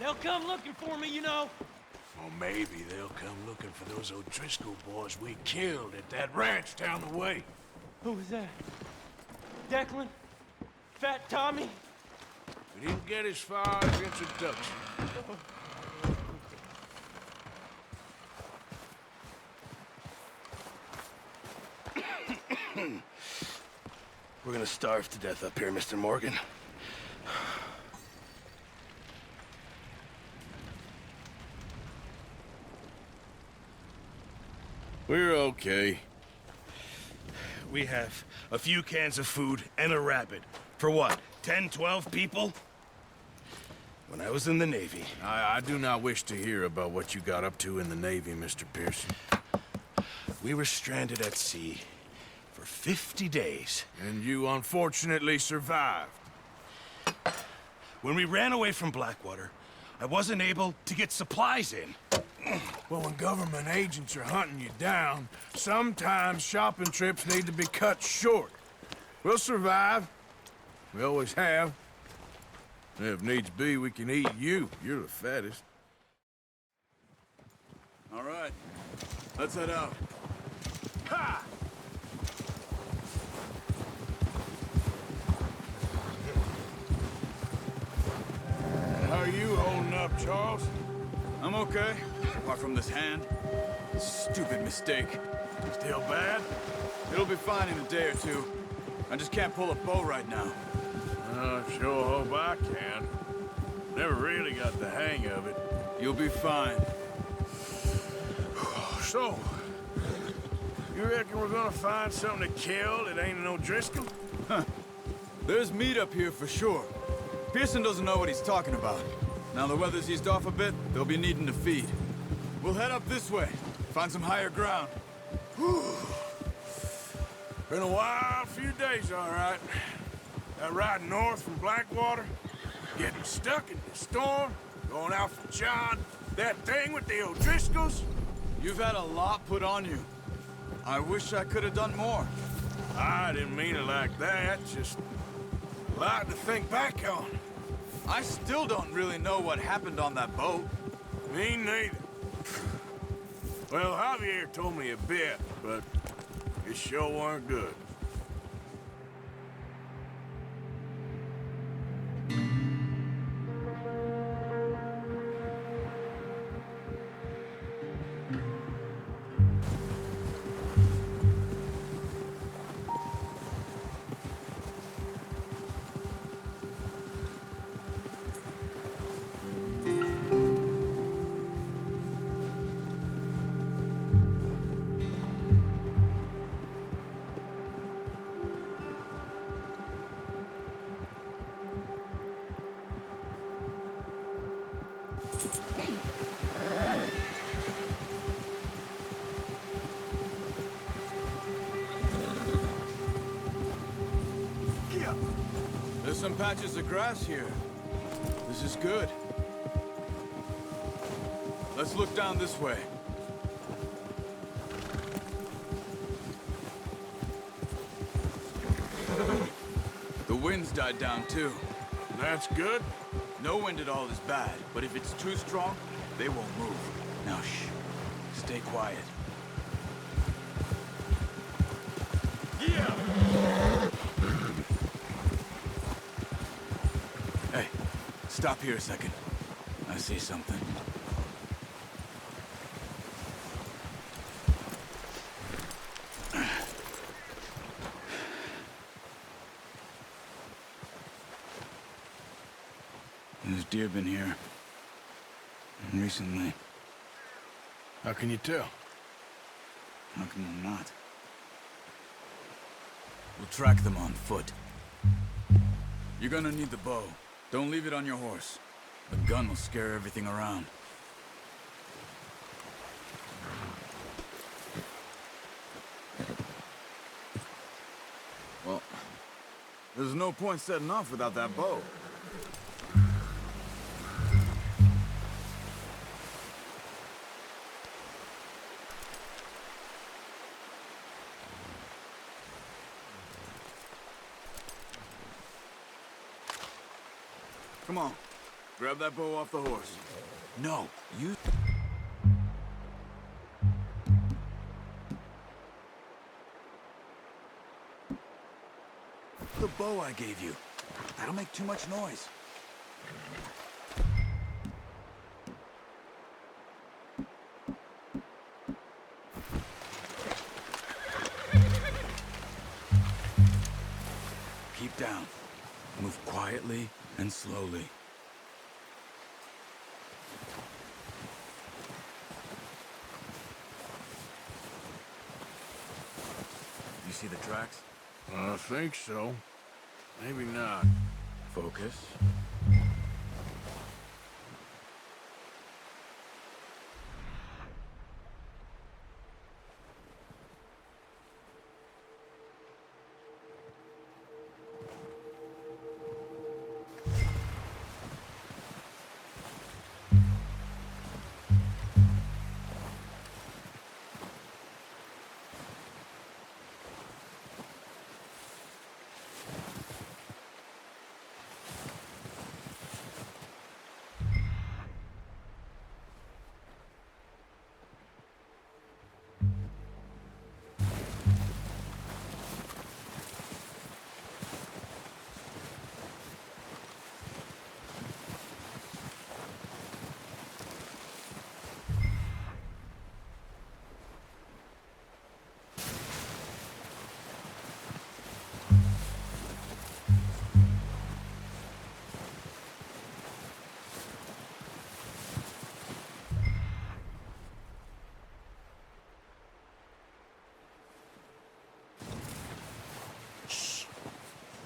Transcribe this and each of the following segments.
They'll come looking for me, you know. Or maybe they'll come looking for those O'Driscoll boys we killed at that ranch down the way. Who was that? Declan? Fat Tommy? We didn't get as far as introduction. We're gonna starve to death up here, Mr. Morgan. We're okay. We have a few cans of food and a rabbit. For what, 10, 12 people? When I was in the Navy... I do not wish to hear about what you got up to in the Navy, Mr. Pearson. We were stranded at sea for 50 days. And you unfortunately survived. When we ran away from Blackwater, I wasn't able to get supplies in. Well, when government agents are hunting you down, sometimes shopping trips need to be cut short. We'll survive. We always have. If needs be, we can eat you. You're the fattest. All right. Let's head out. Ha! How are you holding up, Charles? I'm okay, apart from this hand. Stupid mistake. Still bad? It'll be fine in a day or two. I just can't pull a bow right now. I sure hope I can. Never really got the hang of it. You'll be fine. So, you reckon we're gonna find something to kill that ain't an O'Driscoll? Huh. There's meat up here for sure. Pearson doesn't know what he's talking about. Now the weather's eased off a bit, they'll be needing to feed. We'll head up this way, find some higher ground. Whew. Been a wild few days, all right. That ride north from Blackwater, getting stuck in the storm, going out for John, that thing with the O'Driscolls. You've had a lot put on you. I wish I could have done more. I didn't mean it like that, just a lot to think back on. I still don't really know what happened on that boat. Me neither. Well, Javier told me a bit, but it sure weren't good. There's some patches of grass here. This is good. Let's look down this way. The wind's died down too. That's good. No wind at all is bad, but if it's too strong, they won't move. Now shh. Stay quiet. Yeah! Hey, stop here a second. I see something. There's deer been here. Recently. How can you tell? How can you not? We'll track them on foot. You're gonna need the bow. Don't leave it on your horse. The gun will scare everything around. Well, there's no point setting off without that bow. Come on. Grab that bow off the horse. No, you... The bow I gave you. That'll make too much noise. Keep down. Move quietly and slowly. You see the tracks? I think so. Maybe not. Focus.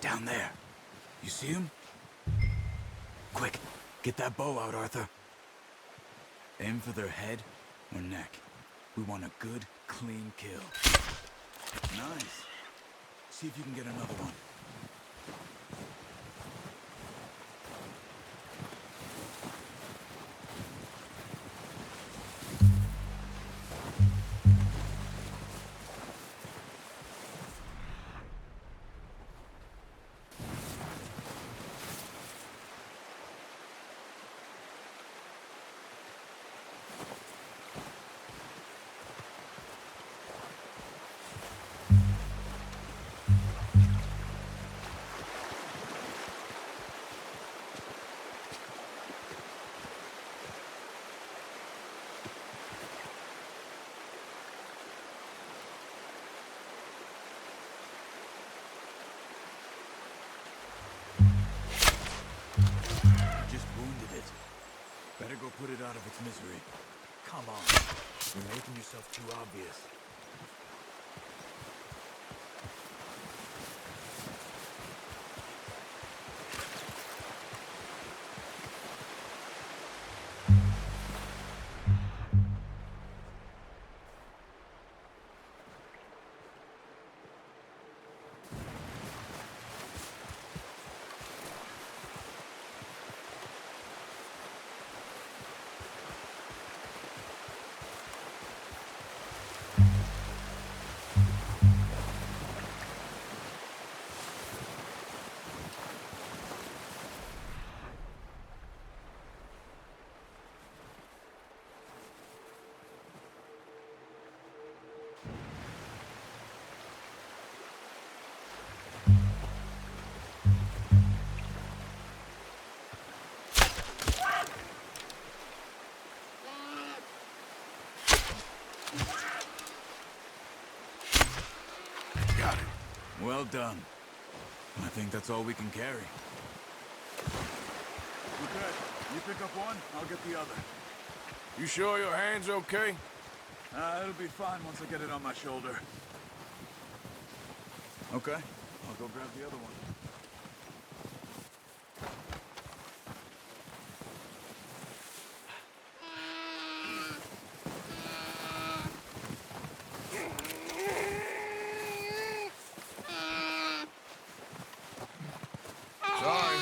Down there. You see him? Quick, get that bow out, Arthur. Aim for their head or neck. We want a good, clean kill. Nice. See if you can get another one. Better go put it out of its misery. Come on. You're making yourself too obvious. Got it. Well done. I think that's all we can carry. Okay, you pick up one, I'll get the other. You sure your hand's okay? It'll be fine once I get it on my shoulder. Okay, I'll go grab the other one. Sorry.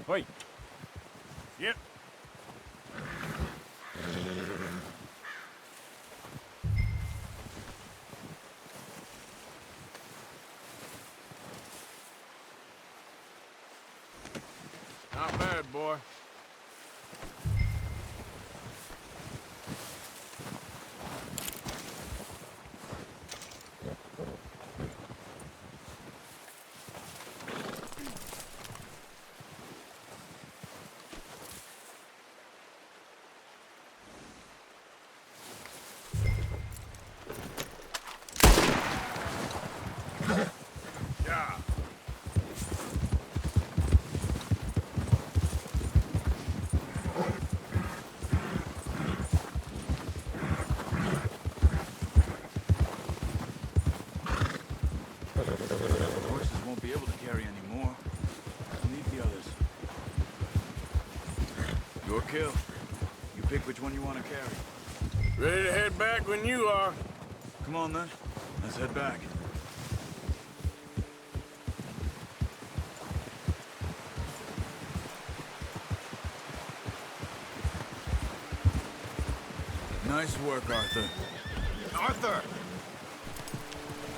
Wait. Yep. Not bad, boy. Yeah. Horses won't be able to carry any more. Leave the others. Your kill. You pick which one you want to carry. Ready to head back when you are. Come on, then. Let's head back. Nice work, Arthur. Arthur!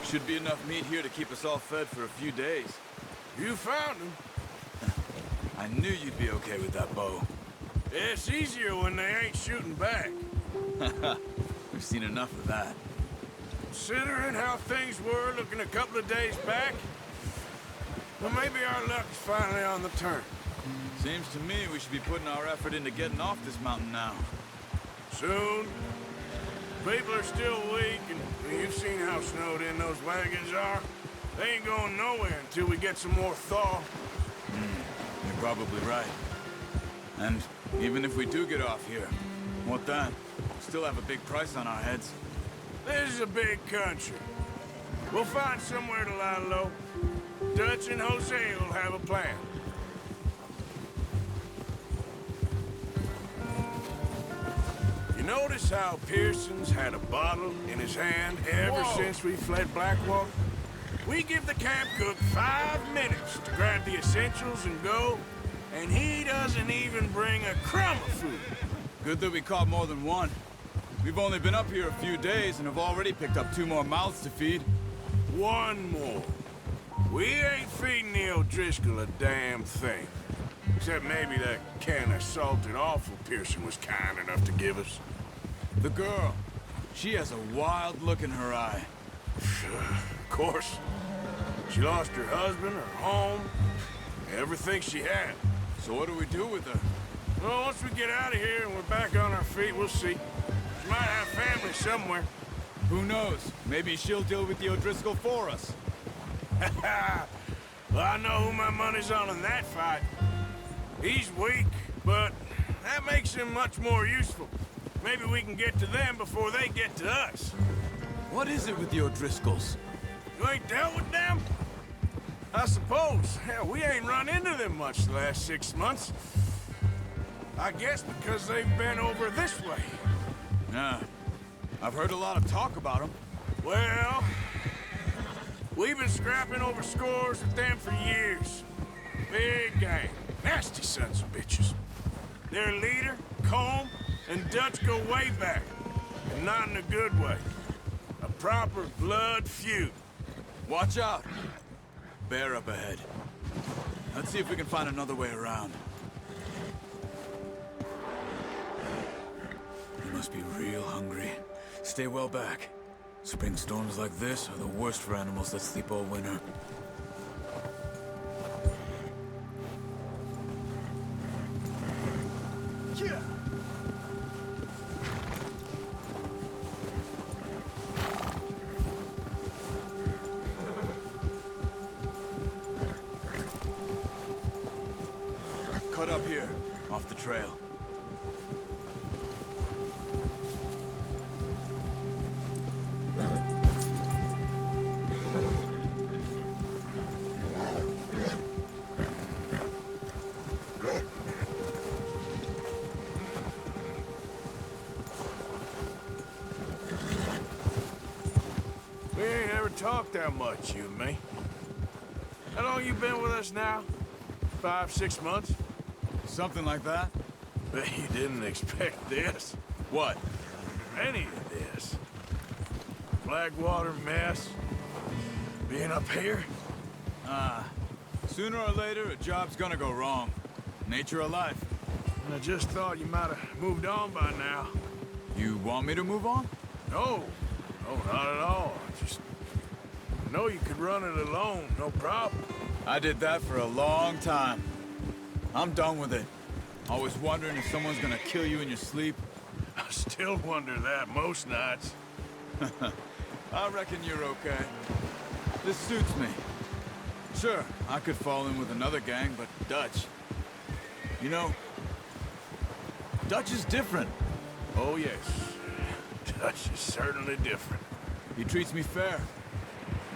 Should be enough meat here to keep us all fed for a few days. You found him. I knew you'd be okay with that bow. It's easier when they ain't shooting back. We've seen enough of that. Considering how things were looking a couple of days back, well, maybe our luck's finally on the turn. Seems to me we should be putting our effort into getting off this mountain now. Soon. People are still weak, and you've seen how snowed in those wagons are. They ain't going nowhere until we get some more thaw. You're probably right. And even if we do get off here, what then? Still have a big price on our heads. This is a big country. We'll find somewhere to lie low. Dutch and Jose will have a plan. You notice how Pearson's had a bottle in his hand ever since we fled Blackwater? We give the camp cook 5 minutes to grab the essentials and go, and he doesn't even bring a crumb of food. Good that we caught more than one. We've only been up here a few days and have already picked up 2 more mouths to feed. One more. We ain't feeding the O'Driscoll a damn thing. Except maybe that can of salted offal Pearson was kind enough to give us. The girl. She has a wild look in her eye. Of course. She lost her husband, her home, everything she had. So what do we do with her? Well, once we get out of here and we're back on our feet, we'll see. She might have family somewhere. Who knows? Maybe she'll deal with the O'Driscoll for us. Well, I know who my money's on in that fight. He's weak, but that makes him much more useful. Maybe we can get to them before they get to us. What is it with the O'Driscolls? You ain't dealt with them? I suppose. Hell, we ain't run into them much the last 6 months. I guess because they've been over this way. Yeah. I've heard a lot of talk about them. Well, we've been scrapping over scores with them for years. Big gang. Nasty sons of bitches. Their leader, Combe, and Dutch go way back. And not in a good way. A proper blood feud. Watch out. Bear up ahead. Let's see if we can find another way around. You must be real hungry. Stay well back. Spring storms like this are the worst for animals that sleep all winter. Yeah. Cut up here, off the trail. We ain't ever talked that much, you and me. How long you been with us now? 5, 6 months? Something like that? Bet you didn't expect this. What? Any of this. Blackwater mess. Being up here? Sooner or later, a job's gonna go wrong. Nature of life. I just thought you might have moved on by now. You want me to move on? No. No, not at all. Just... I know you could run it alone, no problem. I did that for a long time. I'm done with it. Always wondering if someone's gonna kill you in your sleep. I still wonder that most nights. I reckon you're okay. This suits me. Sure, I could fall in with another gang, but Dutch... You know, Dutch is different. Oh, yes. Dutch is certainly different. He treats me fair.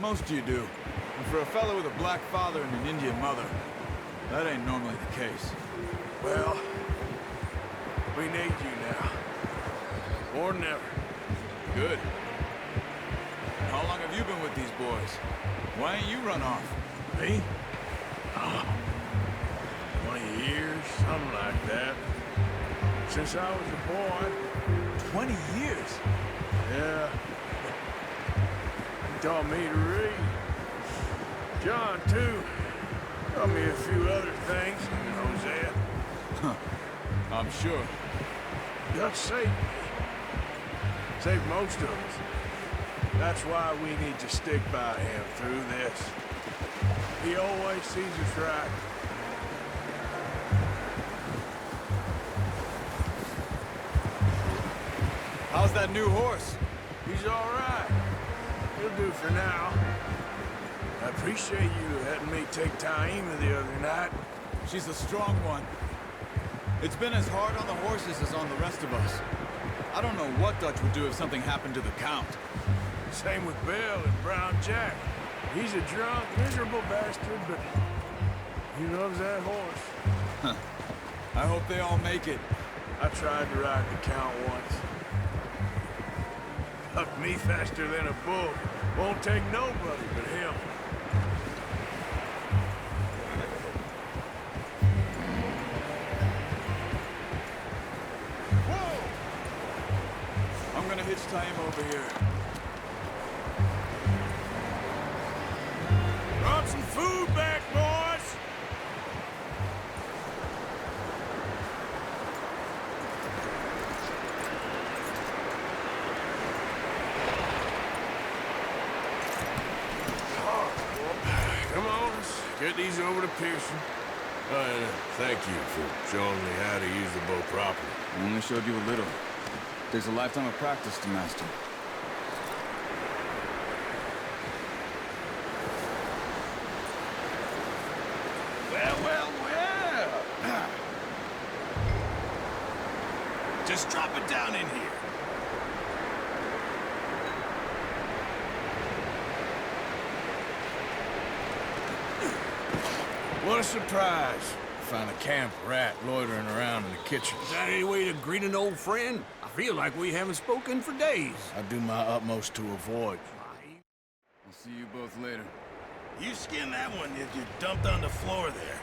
Most of you do. And for a fellow with a black father and an Indian mother, that ain't normally the case. Well, we need you now. More than ever. Good. How long have you been with these boys? Why ain't you run off? Me? Oh, 20 years, something like that. Since I was a boy. 20 years? Yeah. He taught me to read. John, too. Taught me a few other things. Hosea. I'm sure. Dutch saved me. Saved most of us. That's why we need to stick by him through this. He always sees us right. How's that new horse? He's all right. He'll do for now. I appreciate you letting me take Taima the other night. She's a strong one. It's been as hard on the horses as on the rest of us. I don't know what Dutch would do if something happened to the Count. Same with Bill and Brown Jack. He's a drunk, miserable bastard, but he loves that horse. I hope they all make it. I tried to ride the Count once. Hucked me faster than a bull. Won't take nobody but him. I'm gonna hitch Taima over here. Brought some food back, boys! Come on, let's get these over to Pearson. Thank you for showing me how to use the bow properly. I only showed you a little. Takes a lifetime of practice to master. Well. Just drop it down in here. What a surprise. Found a camp rat loitering around in the kitchen. Is that any way to greet an old friend? I feel like we haven't spoken for days. I do my utmost to avoid. I'll see you both later. You skinned that one you dumped on the floor there.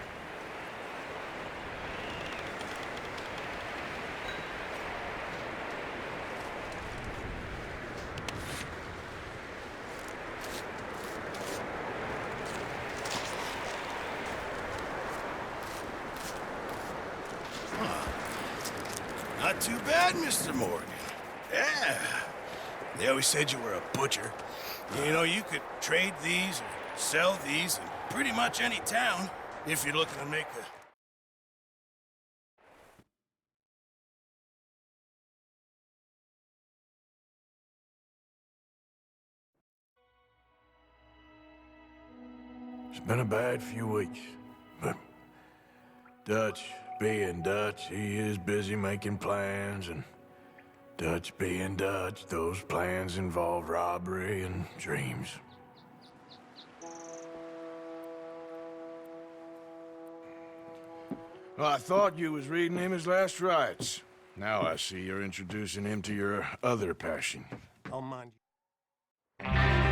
Not too bad, Mr. Morgan. Yeah. They always said you were a butcher. You know, you could trade these or sell these in pretty much any town if you're looking to make a... It's been a bad few weeks, but Dutch being Dutch, he is busy making plans, and Dutch being Dutch, those plans involve robbery and dreams. Well, I thought you was reading him his last rites. Now I see you're introducing him to your other passion. I'll mind you.